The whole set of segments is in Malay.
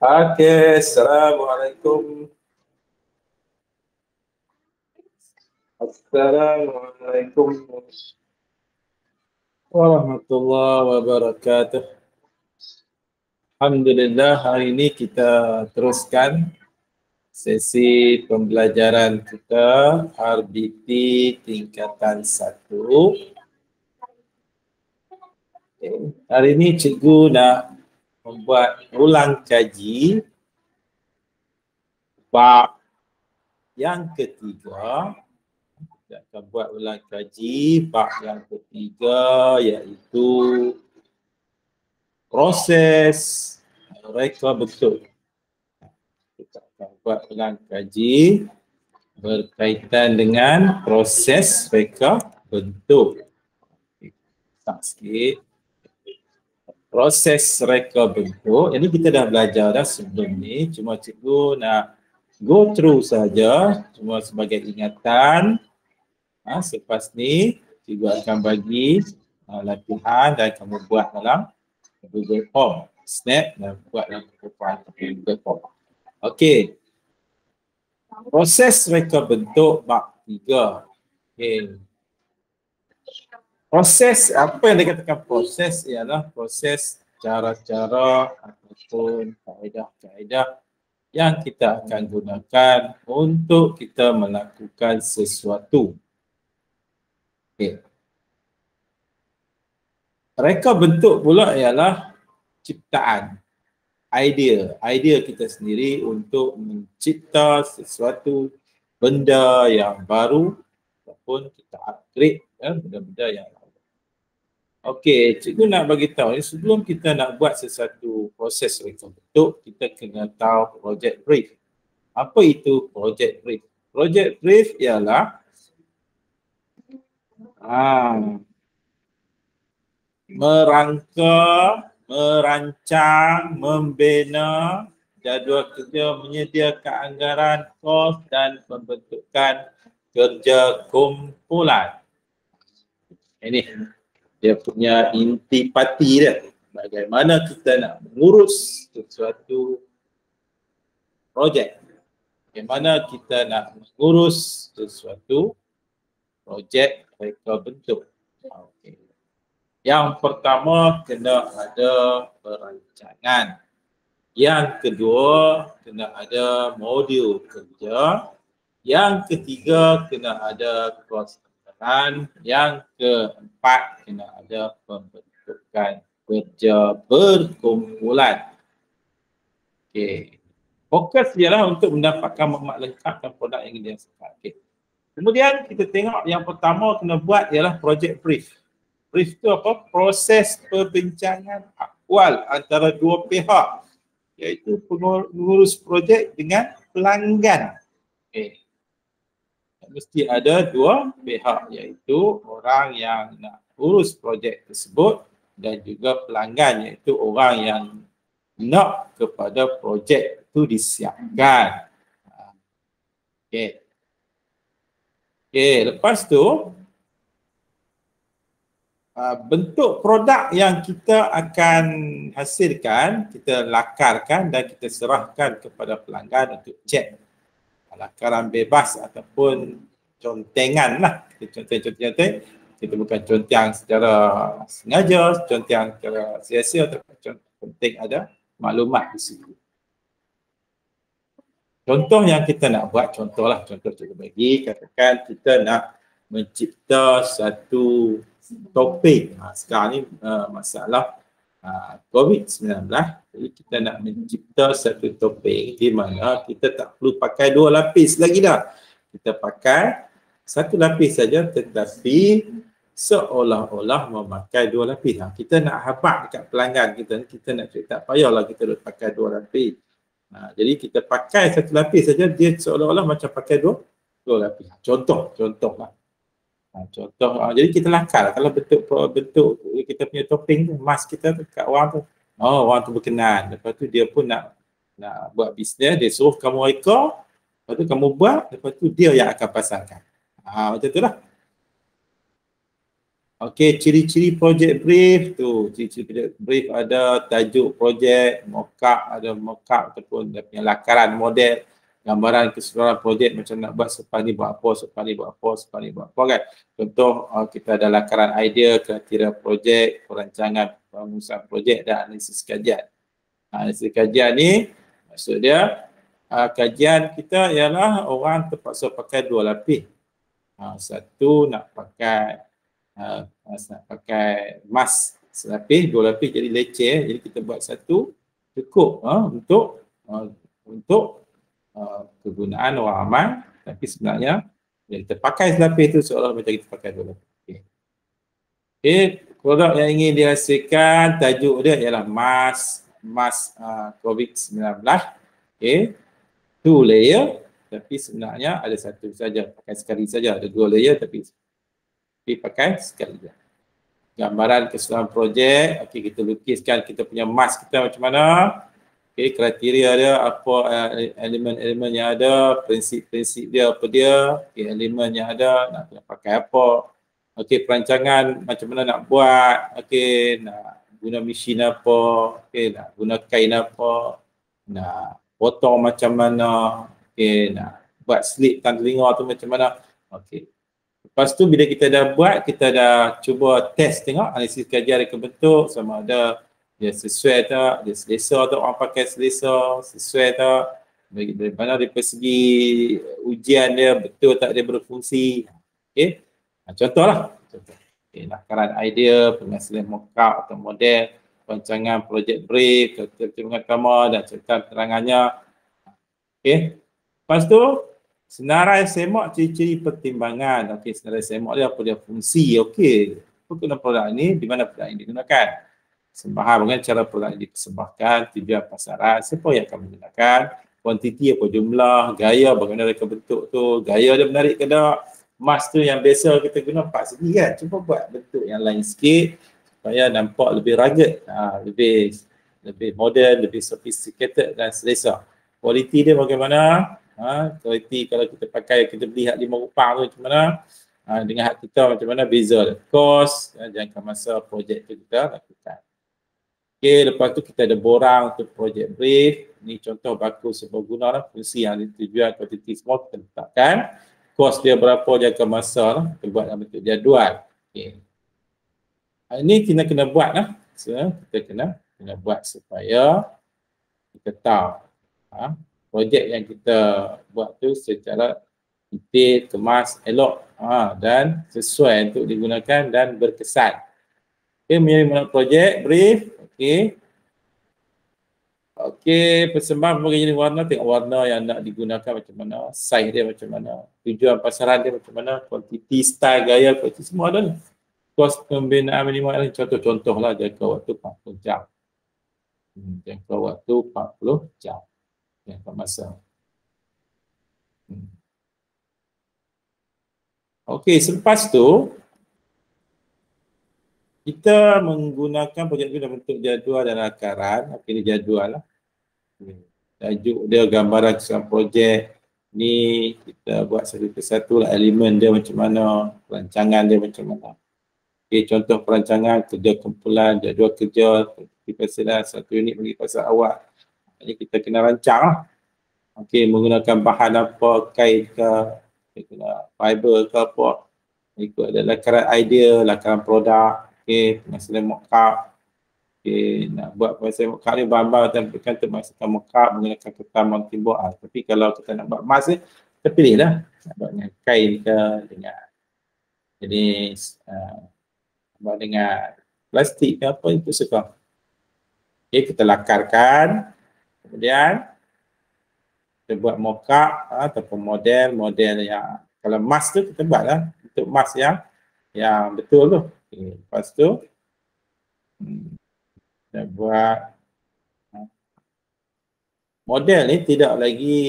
Oke, Assalamualaikum. Assalamualaikum warahmatullahi wabarakatuh. Alhamdulillah, hari ini kita teruskan sesi pembelajaran kita RBT tingkatan 1. Hari ini cikgu nak membuat ulang kaji bab yang ketiga. Kita akan buat ulang kaji bab yang ketiga, iaitu proses reka bentuk. Kita akan buat ulang kaji berkaitan dengan proses reka bentuk. Tak sikit. Proses reka bentuk, ini kita dah belajar dah sebelum ni, cuma cikgu nak go through saja, cuma sebagai ingatan. Selepas ni, cikgu akan bagi latihan dan kamu buat dalam Google Form. Snap dan buat dalam Google Form. Okey. Proses reka bentuk bab 3. Okey. Proses, apa yang dikatakan proses ialah proses cara-cara ataupun kaedah-kaedah yang kita akan gunakan untuk kita melakukan sesuatu. Okay. Reka bentuk pula ialah ciptaan, idea kita sendiri untuk mencipta sesuatu benda yang baru ataupun kita upgrade benda-benda yang lain. Okey, cikgu nak bagi tahu ni, sebelum kita nak buat sesuatu proses reka bentuk, kita kena tahu project brief. Apa itu project brief? Project brief ialah merangka, merancang, membina jadual kerja, menyediakan anggaran, kos dan pembentukan kerja kumpulan. Ini dia punya intipati dia. Bagaimana kita nak mengurus sesuatu projek. Bagaimana kita nak mengurus sesuatu projek reka bentuk. Okay. Yang pertama, kena ada perancangan. Yang kedua, kena ada modul kerja. Yang ketiga, kena ada kos anggaran. Yang keempat, kena ada pembentukan kerja berkumpulan. Okey. Fokus ialah untuk mendapatkan maklumat lengkap dan produk yang ingin dihasilkan. Okay. Kemudian kita tengok yang pertama kena buat ialah project brief. Brief itu apa? Proses perbincangan awal antara dua pihak, iaitu pengurus projek dengan pelanggan. Okay. Mesti ada dua pihak, iaitu orang yang nak urus projek tersebut dan juga pelanggan, iaitu orang yang nak kepada projek itu disiapkan. Okey. Okey, lepas tu bentuk produk yang kita akan hasilkan, kita lakarkan dan kita serahkan kepada pelanggan untuk cek. Lakaran bebas ataupun contengan lah. Kita conteng-conteng, kita bukan conteng secara sengaja, conteng secara sia-sia, tapi penting ada maklumat di situ. Contoh yang kita nak buat, contohlah, contoh kita bagi, katakan kita nak mencipta satu topik. Sekarang ni masalah COVID-19, jadi kita nak mencipta satu topik di mana kita tak perlu pakai dua lapis lagi dah. Kita pakai satu lapis saja, tetapi seolah-olah memakai dua lapis. Kita nak habaq dekat pelanggan kita nak cerita, tak payahlah kita duk pakai dua lapis. Jadi kita pakai satu lapis saja, dia seolah-olah macam pakai dua lapis. Contohlah. Contoh, jadi kita lakar kalau bentuk kita punya topping tu, mask kita tu kat orang tu. Orang tu berkenan. Lepas tu dia pun nak buat bisnes, dia suruh kamu reka, lepas tu kamu buat, lepas tu dia yang akan pasarkan. Macam tu lah. Okey, ciri-ciri project brief tu. Ciri-ciri project brief ada tajuk projek, mockup, ada mockup ataupun dia punya lakaran model, gambaran keseluruhan projek macam nak buat selepas ni buat apa, selepas ni buat apa, selepas ni buat apa kan. Contoh kita ada lakaran idea, kriteria projek, perancangan pengurusan projek dan analisis kajian. Analisis kajian ni maksud dia kajian kita ialah orang terpaksa pakai dua lapis. Satu nak pakai nak pakai mask selapis, dua lapis jadi leceh, jadi kita buat satu cukup untuk kegunaan orang ramai, tapi sebenarnya bila kita pakai selapis tu seolah macam kita pakai dua lapis. Okay. Produk yang ingin dihasilkan tajuk dia ialah mask COVID-19. Okay. 2 layer, tapi sebenarnya ada satu saja, pakai sekali saja, ada 2 layer tapi pakai sekali saja. Gambaran keseluruhan projek, okey, kita lukiskan kita punya mask kita macam mana. Okey, kriteria dia apa, elemen-elemen yang ada, prinsip-prinsip dia apa dia, okey, elemen yang ada, nak kena pakai apa. Okey, perancangan macam mana nak buat, okey, nak guna mesin apa, okey, nak guna kain apa, nak potong macam mana, okey, nak buat slip tan telinga tu macam mana. Okey. Lepas tu bila kita dah buat, kita dah cuba test tengok analisis kajian reka bentuk sama ada dia sesuai tak, dia selesa tak, orang pakai selesa, sesuai tak, dari mana dari segi ujian dia betul tak dia berfungsi. Okey. Contohlah. Okay, lakaran idea, pengasilan mockup atau model, rancangan projek brief, keterangan utama dan cerita keterangannya. Okey. Lepas tu senarai semak ciri-ciri pertimbangan. Okey, senarai semak dia apa dia fungsi. Okey. Apa guna produk ini, di mana produk ini digunakan. Sembahan bagaimana cara produk ini dipersembahkan, tujuan pasaran, siapa yang akan menggunakan, kuantiti apa jumlah, gaya bagaimana reka bentuk tu, gaya dia menarik ke tak. Mask tu yang biasa kita guna 4 segi kan. Cuba buat bentuk yang lain sikit supaya nampak lebih rugged, lebih modern, lebih sophisticated dan selesa. Kualiti dia bagaimana? Kualiti kalau kita pakai, kita beli hak 5 rupang tu macam mana? Dengan hak kita macam mana beza. Kos, jangka masa projek tu kita lakukan. Okey, lepas tu kita ada borang untuk projek brief. Ini contoh bagus seberguna lah. Fungsi yang tujuan, kuantiti semua kita letakkan. Kos dia berapa, jangka masa lah. Kita buat dalam bentuk jadual. Okay. Ini kita kena buat lah. So, kita kena buat supaya kita tahu projek yang kita buat tu secara detail, kemas, elok dan sesuai untuk digunakan dan berkesan. Okay, mengenai projek brief. Okay. Okey, persembahan berbagai jenis warna, tengok warna yang nak digunakan macam mana, saiz dia macam mana, tujuan pasaran dia macam mana, kuantiti, style, gaya, kuantiti semua ada ni. Kos pembinaan minimal, contoh-contoh lah, jangka waktu 40 jam. Jangka waktu 40 jam. Jangka masa. Okey, selepas tu, kita menggunakan projek itu dalam bentuk jadual dan lakaran. Okey, ini jadual lah. Tajuk dia gambaran keseluruhan projek ni, kita buat satu persatu lah, elemen dia macam mana, perancangan dia macam mana. Okay, contoh perancangan, kerja kumpulan, jadual kerja, persilan satu unit bagi pasal awak. Jadi kita kena rancang lah. Okay, menggunakan bahan apa, kain ke, fiber ke apa. Ikut ada lakaran idea, lakaran produk, okay, pengasilan mock-up. Okay, nak buat pasal mock-up ni bahan-bahan dan termasukkan mock-up menggunakan kertas multi-board. Tapi kalau kita nak buat mask ni, kita pilih lah. Nak buat dengan kain ke, dengan jenis buat dengan plastik ke apa, itu suka. Okay, kita lakarkan. Kemudian kita buat mock-up ataupun model yang, kalau mask tu kita buat lah. Untuk mask yang betul tu. Okay, lepas tu kita buat model ni, tidak lagi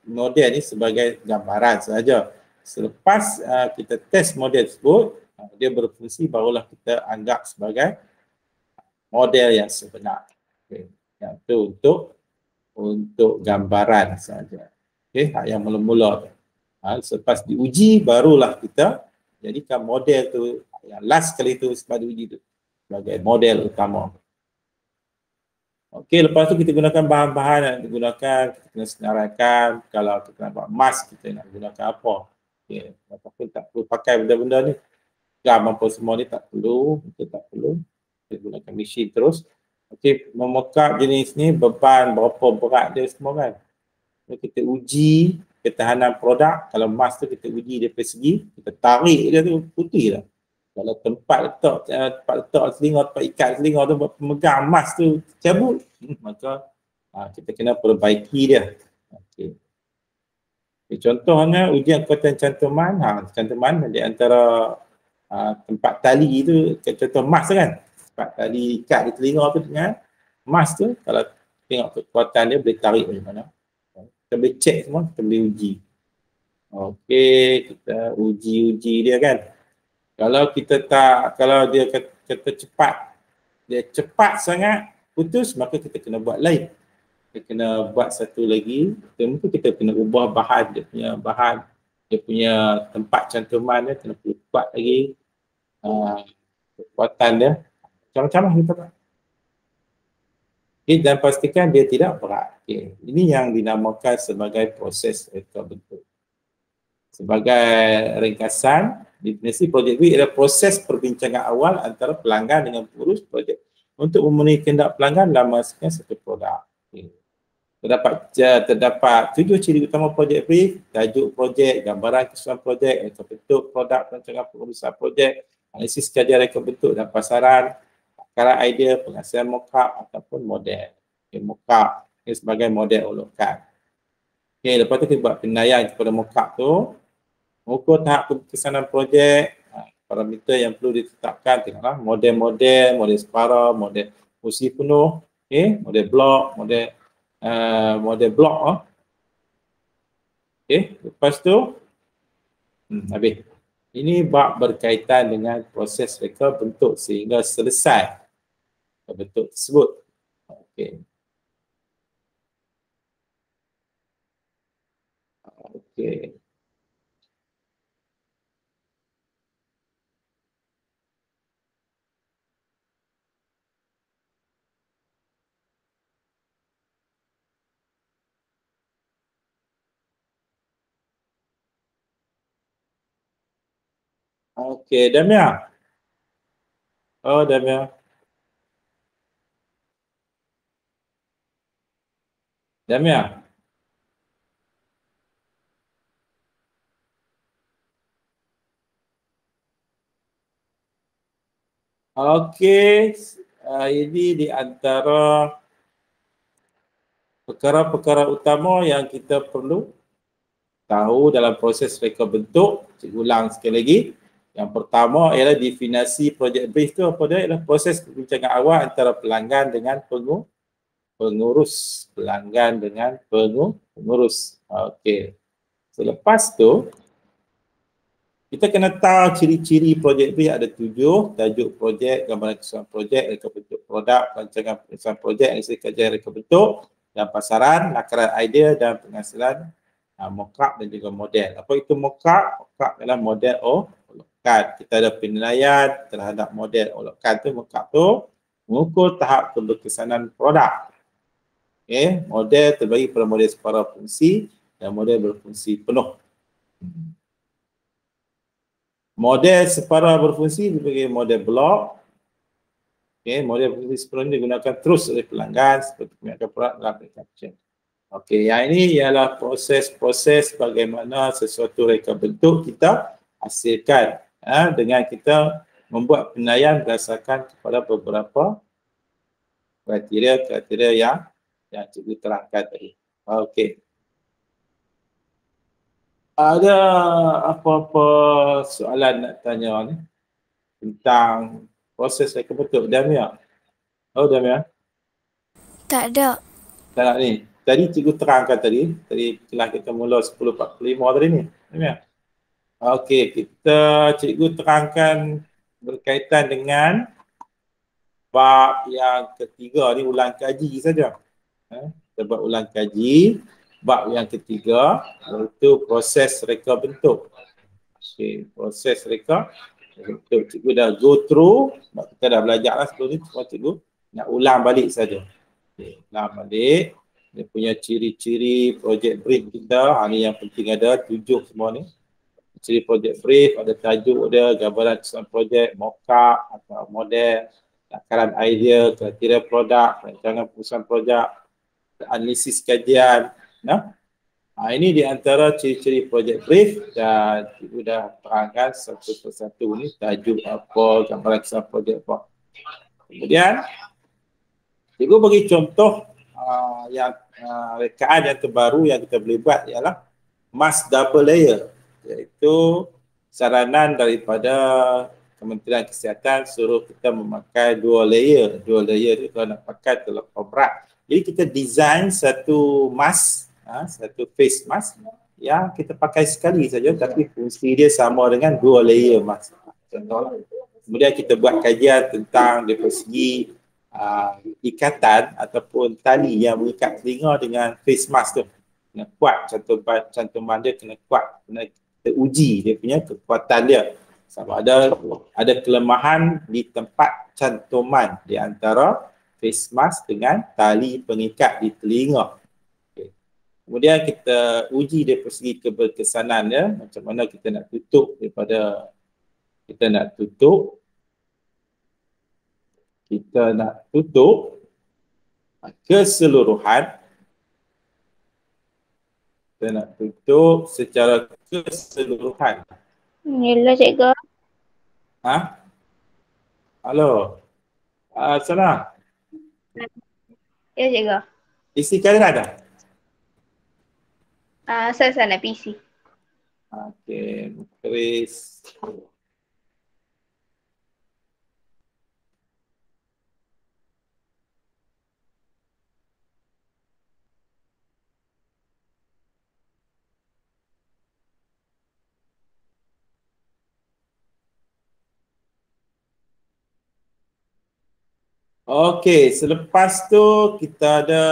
model ni sebagai gambaran sahaja. Selepas kita test model tersebut, dia berfungsi, barulah kita anggap sebagai model yang sebenar. Okay. Yang tu untuk gambaran sahaja. Okay. Yang mula-mula. Selepas diuji, barulah kita jadikan model tu yang last kali tu pada uji tu sebagai model utama. Okey, lepas tu kita gunakan bahan-bahan yang digunakan, kita kena senaraikan. Kalau kita nak buat mask, kita nak gunakan apa. Okey, ataupun tak perlu pakai benda-benda ni. Gam apa semua ni tak perlu, kita tak perlu. Kita gunakan mesin terus. Okey, memokap jenis ni beban berapa berat dia semua kan. Jadi kita uji ketahanan produk. Kalau mask tu kita uji dari segi, kita tarik dia tu putih lah. Kalau tempat letak selingar, tempat ikat selingar tu buat pemegang emas tu cabut, maka kita kena perbaiki dia. Okay. Contohnya ujian kekuatan cantuman, cantuman di antara tempat tali tu, contoh emas kan, tempat tali ikat di telinga tu dengan emas tu, kalau tengok kekuatan dia boleh tarik dari mana. Kita boleh cek semua, kita boleh uji. Okey, kita uji dia kan. Kalau kita tak, kalau dia kata cepat, dia cepat sangat putus, maka kita kena buat lain. Kita kena buat satu lagi, mungkin kita kena ubah bahan, dia punya tempat cantuman dia kena perlu kuat lagi, kekuatan dia, macam-macam lah kita buat. Okay, dan pastikan dia tidak berat. Okay. Ini yang dinamakan sebagai proses reka bentuk. Sebagai ringkasan, definisi projek B adalah proses perbincangan awal antara pelanggan dengan pengurus projek untuk memenuhi kehendak pelanggan dalam menghasilkan satu produk. Okay. Terdapat 7 ciri utama projek B: tajuk projek, gambaran keseluruhan projek, reka bentuk produk, perancangan pengurusan projek, analisis kajian reka bentuk dan pasaran, takaran idea, penghasilan mock-up ataupun model. Okay, mock-up sebagai model olokkan. Okay, lepas tu kita buat penilaian kepada mock-up tu. Mengukur tahap kekesanan projek, parameter yang perlu ditetapkan, tengoklah model-model, model separa, model fungsi penuh, okay, model blok, model blok. Okay, lepas tu habis. Ini bab berkaitan dengan proses reka bentuk sehingga selesai bentuk tersebut. Okay. Okay. Okey, Damia. Oh, Damia. Damia. Okey, ini di antara perkara-perkara utama yang kita perlu tahu dalam proses reka bentuk. Cikgu ulang sekali lagi. Yang pertama ialah definisi projek brief tu apa dia? Ialah proses perbincangan awal antara pelanggan dengan pengurus. Pelanggan dengan pengurus. Okey. Selepas tu, kita kena tahu ciri-ciri projek brief ada 7. Tajuk projek, gambaran keseluruhan projek, reka bentuk produk, perancangan pengurusan projek, analisis kajian reka bentuk, dan pasaran, lakaran idea dan penghasilan mock-up dan juga model. Apa itu mock-up? Mock-up adalah model olokkan. Kita ada penilaian terhadap model olokkan tu, mock-up tu mengukur tahap keberkesanan produk. Okay. Model terbagi pada model separa fungsi dan model berfungsi penuh. Model separa berfungsi dibagi model blok. Okay. Model berfungsi penuh digunakan terus oleh pelanggan seperti penyiapkan produk dalam aplikasi. Okey, yang ini ialah proses-proses bagaimana sesuatu reka bentuk kita hasilkan dengan kita membuat penilaian berdasarkan kepada beberapa kriteria yang cikgu terangkan tadi. Okey. Ada apa-apa soalan nak tanya ni tentang proses reka bentuk, Damia? Oh, Damia? Tak ada. Tak nak ni. Tadi cikgu terangkan tadi kelas kita mula 10.45 tadi ni. Okey, cikgu terangkan berkaitan dengan bab yang ketiga ni, ulang kaji saja. Kita buat ulang kaji bab yang ketiga, iaitu proses reka bentuk. Okay, proses reka. Cikgu dah go through, sebab kita dah belajar lah sebelum ni, semua cikgu nak ulang balik saja. Okay, ulang balik. Dia punya ciri-ciri projek brief kita, ni yang penting ada, 7 semua ni. Ciri projek brief, ada tajuk dia, gambaran kesan projek, mock-up atau model, takaran idea, kriteria produk, rancangan perusahaan projek, analisis kajian. Ini di antara ciri-ciri projek brief dan cikgu dah terangkan satu persatu ni, tajuk apa, gambaran kesan projek apa. Kemudian, cikgu bagi contoh yang rekaan yang terbaru yang kita boleh buat ialah mask double layer, iaitu saranan daripada Kementerian Kesihatan suruh kita memakai 2 layer. 2 layer tu kalau nak pakai terlalu berat. Jadi kita design satu mask, satu face mask yang kita pakai sekali saja tapi fungsi dia sama dengan 2 layer mask. Contohlah. Kemudian kita buat kajian tentang dari segi ikatan ataupun tali yang mengikat telinga dengan face mask tu. Kena kuat, cantuman dia kena kuat, kena kita uji dia punya kekuatan dia. Sama ada kelemahan di tempat cantuman di antara face mask dengan tali pengikat di telinga. Okay. Kemudian kita uji dari segi keberkesanan dia, macam mana kita nak tutup daripada kita nak tutup keseluruhan, kita nak tutup secara keseluruhan. Inilah cikgu. Halo. Sana. Ya cikgu. Isi kamera ada? Sana PC. Okey, Chris. Okey, selepas tu kita ada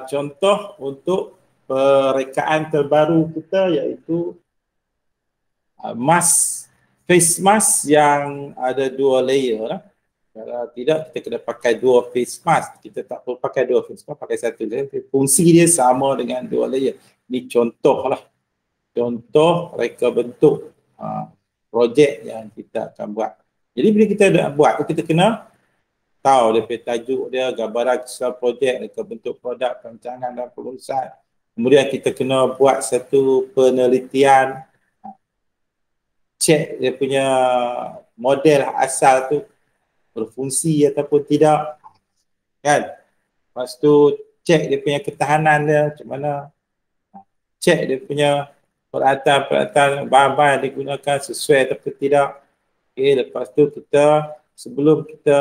contoh untuk perekaan terbaru kita, iaitu face mask yang ada 2 layer lah. Kalau tidak, kita kena pakai 2 face mask. Kita tak perlu pakai 2 face mask, pakai 1 layer. Fungsi dia sama dengan 2 layer. Ini contoh lah. Contoh reka bentuk projek yang kita akan buat. Jadi bila kita nak buat, kita kena tahu dia tajuk dia, gambaran kesan projek, reka bentuk produk, rancangan dan perusahaan. Kemudian kita kena buat satu penelitian, cek dia punya model asal tu berfungsi ataupun tidak, kan? Lepas tu cek dia punya ketahanan dia macam mana, cek dia punya peralatan bahan-bahan yang digunakan sesuai atau tidak. Okay, lepas tu kita, sebelum kita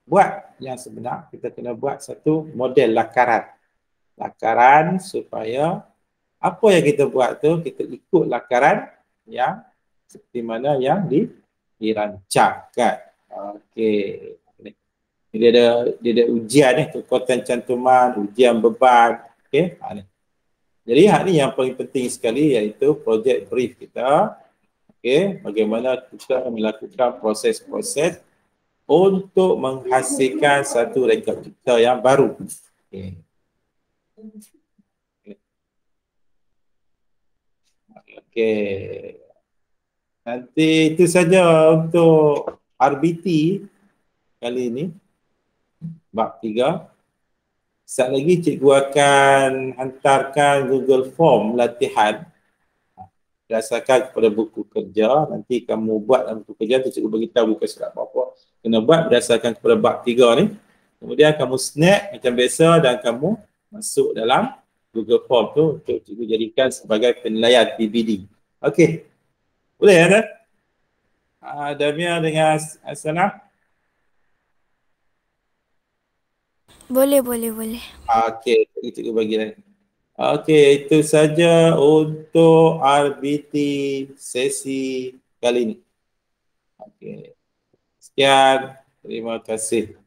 buat yang sebenar, kita kena buat satu model lakaran. Lakaran supaya apa yang kita buat tu, kita ikut lakaran yang seperti mana yang dirancangkan. Okey. Dia ada ujian ni, kekuatan cantuman, ujian beban. Okey. Jadi hal ni yang paling penting sekali, iaitu projek brief kita. Okey, bagaimana kita melakukan proses-proses untuk menghasilkan satu rekod kita yang baru. Okey. Okey. Nanti itu saja untuk RBT kali ini, bab 3. Sekejap lagi cikgu akan hantarkan Google Form latihan berdasarkan kepada buku kerja. Nanti kamu buat dalam buku kerja tu, cikgu beritahu buku surat apa-apa. Kena buat berdasarkan kepada bab 3 ni. Kemudian kamu snap macam biasa dan kamu masuk dalam Google Form tu untuk cikgu jadikan sebagai penilaian PBD. Okey. Boleh ada? Damia dengan Asana? Boleh. Okey, cikgu bagi lagi. Okey, itu saja untuk RBT sesi kali ini. Okey. Sekian, terima kasih.